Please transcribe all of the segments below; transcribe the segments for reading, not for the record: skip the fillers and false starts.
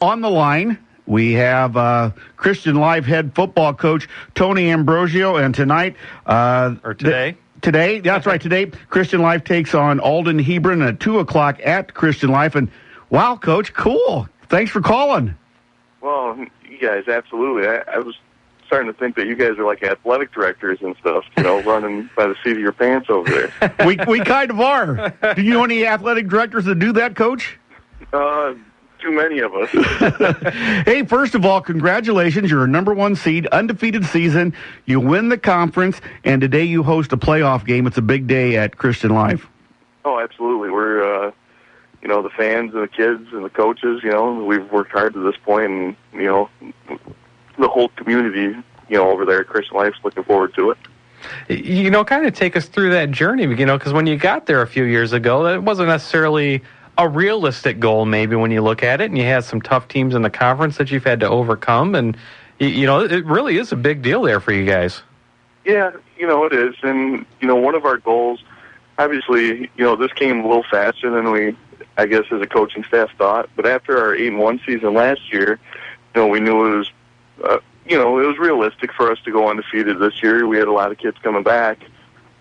On the line, we have Christian Life head football coach Tony Ambrogio, and tonight... Today, that's right, today, Christian Life takes on Alden Hebron at 2 o'clock at Christian Life. And, wow, Coach, cool. Thanks for calling. Well, you guys, absolutely. I was starting to think that you guys are like athletic directors and stuff, running by the seat of your pants over there. We kind of are. Do you know any athletic directors that do that, Coach? Too many of us. Hey, first of all, congratulations. You're a number 1 seed, undefeated season. You win the conference, and today you host a playoff game. It's a big day at Christian Life. Oh, absolutely. We're, the fans and the kids and the coaches, we've worked hard to this point, and, the whole community, over there at Christian Life's looking forward to it. Kind of take us through that journey, because when you got there a few years ago, it wasn't necessarily a realistic goal maybe when you look at it, and you had some tough teams in the conference that you've had to overcome, and it really is a big deal there for you guys. Yeah, it is, and one of our goals, obviously, this came a little faster than we, I guess, as a coaching staff thought, but after our 8-1 season last year, we knew it was it was realistic for us to go undefeated this year. We had a lot of kids coming back,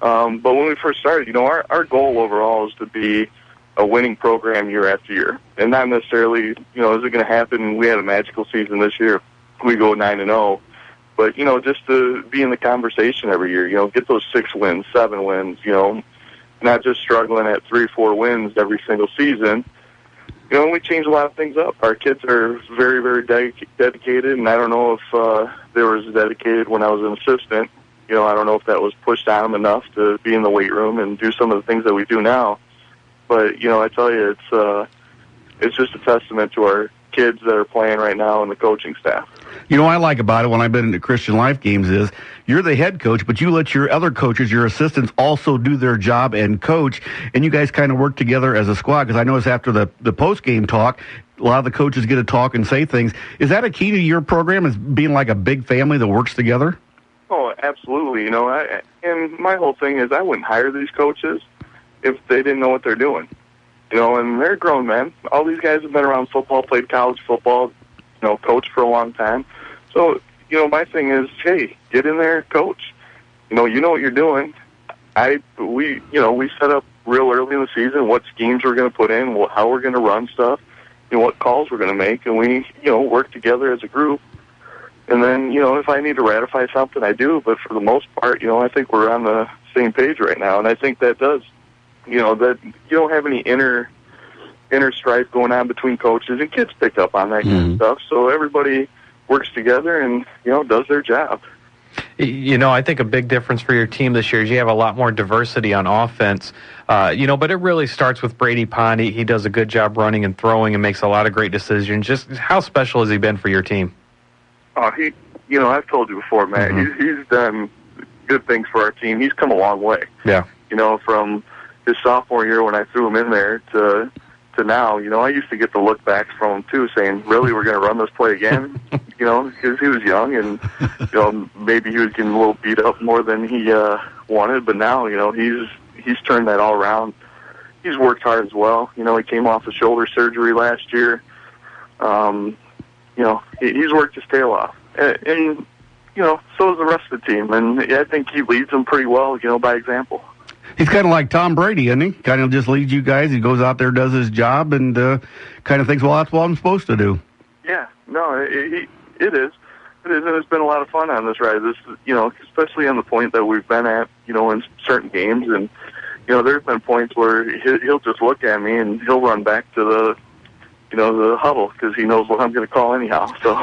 but when we first started, our goal overall is to be a winning program year after year, and not necessarily, is it going to happen? We had a magical season this year. We go 9-0, but just to be in the conversation every year. Get those 6 wins, 7 wins. Not just struggling at 3-4 wins every single season. We change a lot of things up. Our kids are very, very dedicated, and I don't know if they were as dedicated when I was an assistant. I don't know if that was pushed on them enough to be in the weight room and do some of the things that we do now. But, I tell you, it's just a testament to our kids that are playing right now and the coaching staff. What I like about it when I've been into Christian Life games is you're the head coach, but you let your other coaches, your assistants, also do their job and coach, and you guys kind of work together as a squad. Because I noticed after the post-game talk, a lot of the coaches get to talk and say things. Is that a key to your program, is being like a big family that works together? Oh, absolutely. And my whole thing is I wouldn't hire these coaches if they didn't know what they're doing. And they're grown men. All these guys have been around football, played college football, coached for a long time. So, my thing is, hey, get in there, coach. You know what you're doing. We set up real early in the season what schemes we're going to put in, how we're going to run stuff, what calls we're going to make, and we, work together as a group. And then, if I need to ratify something, I do. But for the most part, I think we're on the same page right now. And I think that does, that you don't have any inner strife going on between coaches, and kids pick up on that kind of stuff. So everybody works together and, does their job. I think a big difference for your team this year is you have a lot more diversity on offense, but it really starts with Brady Pond. He does a good job running and throwing and makes a lot of great decisions. Just how special has he been for your team? Oh, I've told you before, Matt, he's done good things for our team. He's come a long way. Yeah. From his sophomore year when I threw him in there to now, I used to get the look backs from him too, saying, really, we're going to run this play again? Because he was young and, maybe he was getting a little beat up more than he wanted, but now, he's turned that all around. He's worked hard as well. He came off of shoulder surgery last year. He's worked his tail off. And so is the rest of the team. And I think he leads them pretty well, by example. He's kind of like Tom Brady, isn't he? Kind of just leads you guys. He goes out there, does his job, and kind of thinks, well, that's what I'm supposed to do. Yeah, no, it is. It is, and it's been a lot of fun on this ride. This, especially on the point that we've been at, in certain games. And, there's been points where he'll just look at me and he'll run back to the huddle because he knows what I'm going to call anyhow. So.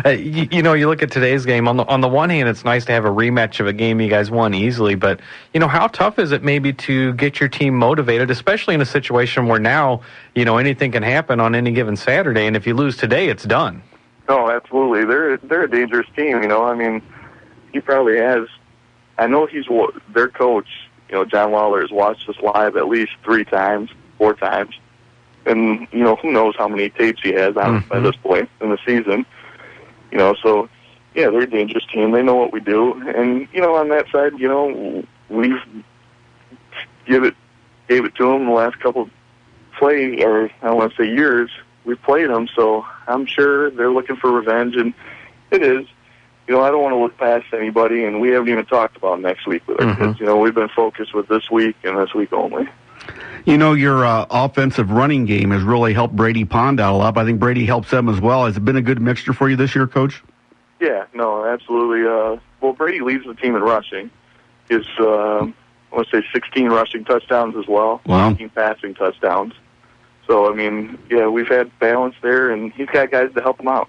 You look at today's game. On the one hand, it's nice to have a rematch of a game you guys won easily, but how tough is it maybe to get your team motivated, especially in a situation where now anything can happen on any given Saturday, and if you lose today, it's done. Oh, absolutely. They're a dangerous team. He probably has. I know their coach. John Lawler has watched us live at least 3 times, 4 times, and who knows how many tapes he has on by this point in the season. So, yeah, they're a dangerous team. They know what we do. And, on that side, we've gave it to them the last couple I don't want to say years, played them, so I'm sure they're looking for revenge, and it is. I don't want to look past anybody, and we haven't even talked about next week with our kids. We've been focused with this week and this week only. Your offensive running game has really helped Brady Pond out a lot, but I think Brady helps them as well. Has it been a good mixture for you this year, Coach? Yeah, no, absolutely. Well, Brady leads the team in rushing. His, I want to say 16 rushing touchdowns as well, wow. 15 passing touchdowns. So, we've had balance there, and he's got guys to help him out.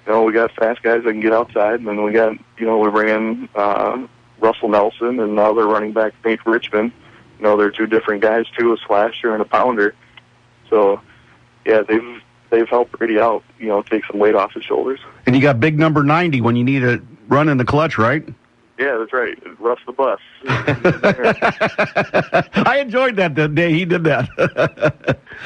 We got fast guys that can get outside, and then we got, we bring in Russell Nelson, and now they're running back Nate Richmond. They're two different guys, too, a slasher and a pounder. So, yeah, they've helped Brady out, take some weight off his shoulders. And you got big number 90 when you need a run in the clutch, right? Yeah, that's right. Russ the bus. I enjoyed that the day he did that.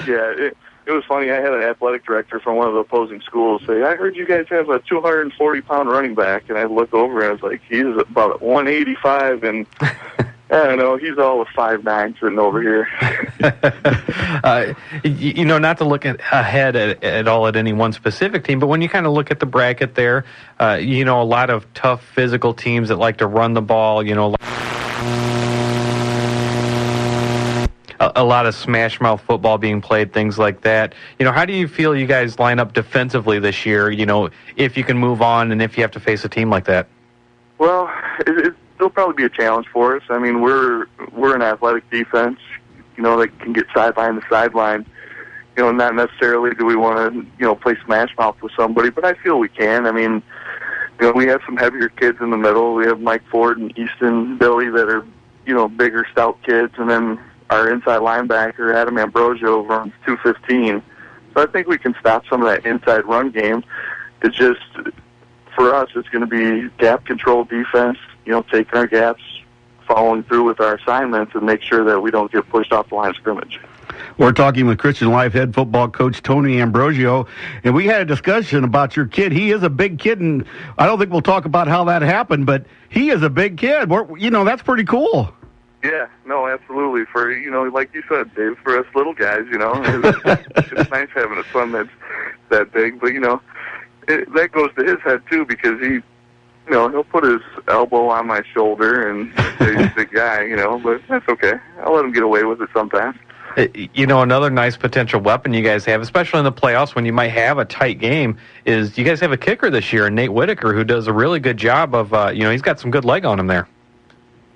Yeah, it was funny. I had an athletic director from one of the opposing schools say, I heard you guys have a 240-pound running back. And I looked over and I was like, he's about 185, and I don't know, he's all of 5'9" sitting over here. Not to look ahead at all at any one specific team, but when you kind of look at the bracket there, a lot of tough physical teams that like to run the ball, a lot of smash mouth football being played, things like that. How do you feel you guys line up defensively this year, if you can move on and if you have to face a team like that? Well, it'll probably be a challenge for us. We're an athletic defense, that can get sideline to sideline. Not necessarily do we want to, play smash mouth with somebody, but I feel we can. We have some heavier kids in the middle. We have Mike Ford and Easton Billy that are, bigger, stout kids, and then our inside linebacker, Alden Ambrogio, runs 215. So I think we can stop some of that inside run game. It's just, for us, it's going to be gap control defense, taking our gaps, following through with our assignments, and make sure that we don't get pushed off the line of scrimmage. We're talking with Christian Life head football coach Tony Ambrogio, and we had a discussion about your kid. He is a big kid, and I don't think we'll talk about how that happened, but he is a big kid. That's pretty cool. Yeah, no, absolutely. For, like you said, Dave, for us little guys, it's nice having a son that's that big, but, that goes to his head, too, because he'll put his elbow on my shoulder and say he's a big guy, but that's okay. I'll let him get away with it sometimes. Another nice potential weapon you guys have, especially in the playoffs when you might have a tight game, is you guys have a kicker this year, Nate Whitaker, who does a really good job of, he's got some good leg on him there.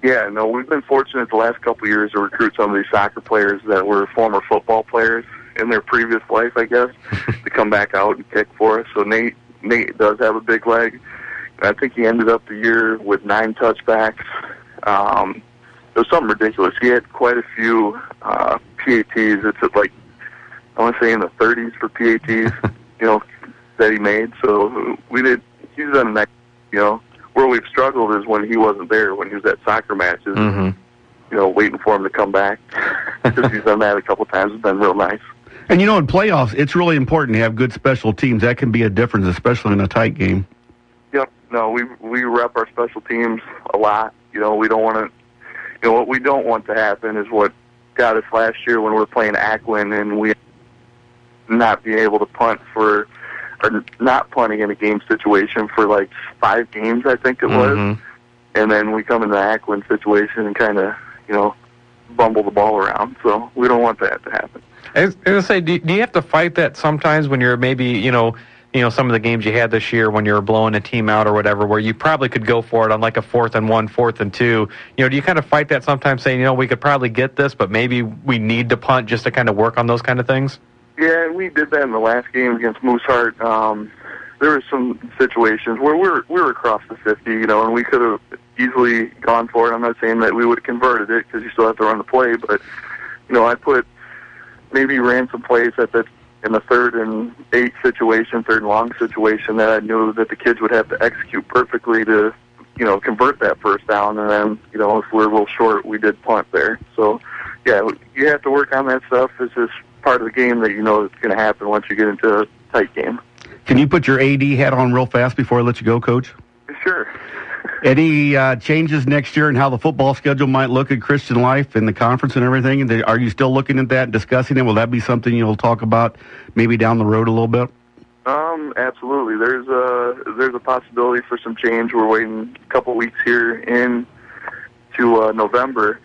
Yeah, no, we've been fortunate the last couple of years to recruit some of these soccer players that were former football players in their previous life, I guess, to come back out and kick for us. So Nate does have a big leg. I think he ended up the year with 9 touchbacks. It was something ridiculous. He had quite a few PATs. It's like, I want to say in the 30s for PATs, that he made. So he's done a nice, where we've struggled is when he wasn't there, when he was at soccer matches, waiting for him to come back. Because he's done that a couple times. It's been real nice. And, in playoffs, it's really important to have good special teams. That can be a difference, especially in a tight game. Yep. No, we rep our special teams a lot. We don't want to, what we don't want to happen is what got us last year when we were playing Ackland and we not being able to punt or not punting in a game situation for like 5 games, I think it was. And then we come in the Ackland situation and kind of, bumble the ball around. So we don't want that to happen. I was going to say, do you have to fight that sometimes when you're maybe, some of the games you had this year when you were blowing a team out or whatever, where you probably could go for it on like a 4th and 1, 4th and 2. Do you kind of fight that sometimes saying, we could probably get this, but maybe we need to punt just to kind of work on those kind of things? Yeah, we did that in the last game against Mooseheart. There were some situations where we were across the 50, and we could have easily gone for it. I'm not saying that we would have converted it because you still have to run the play, but, I maybe ran some plays in the 3rd and 8 situation, 3rd and long situation that I knew that the kids would have to execute perfectly to, convert that first down. And then, if we're a little short, we did punt there. So, yeah, you have to work on that stuff. It's just part of the game that it's going to happen once you get into a tight game. Can you put your AD hat on real fast before I let you go, Coach? Sure. Any changes next year in how the football schedule might look at Christian Life and the conference and everything? And are you still looking at that and discussing it? Will that be something you'll talk about maybe down the road a little bit? Absolutely. There's a possibility for some change. We're waiting a couple weeks here into November,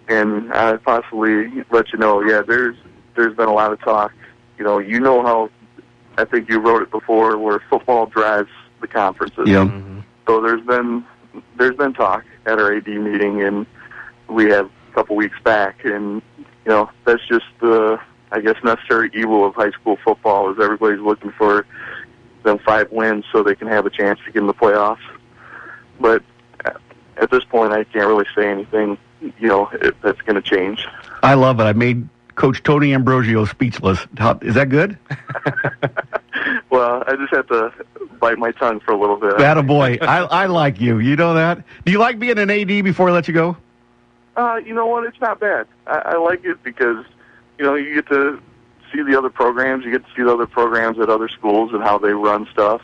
and I'd possibly let you know. Yeah, there's been a lot of talk. You know how I think you wrote it before, where football drives the conferences. Yeah. Mm-hmm. So there's been talk at our AD meeting, and we had a couple weeks back, and that's just the, I guess, necessary evil of high school football, is everybody's looking for them 5 wins so they can have a chance to get in the playoffs. But at this point, I can't really say anything, if that's going to change. I love it. I made Coach Tony Ambrogio speechless. Is that good? Well, I just have to bite my tongue for a little bit. Attaboy. I like you. You know that? Do you like being an AD before I let you go? You know what? It's not bad. I like it because, you get to see the other programs. You get to see the other programs at other schools and how they run stuff.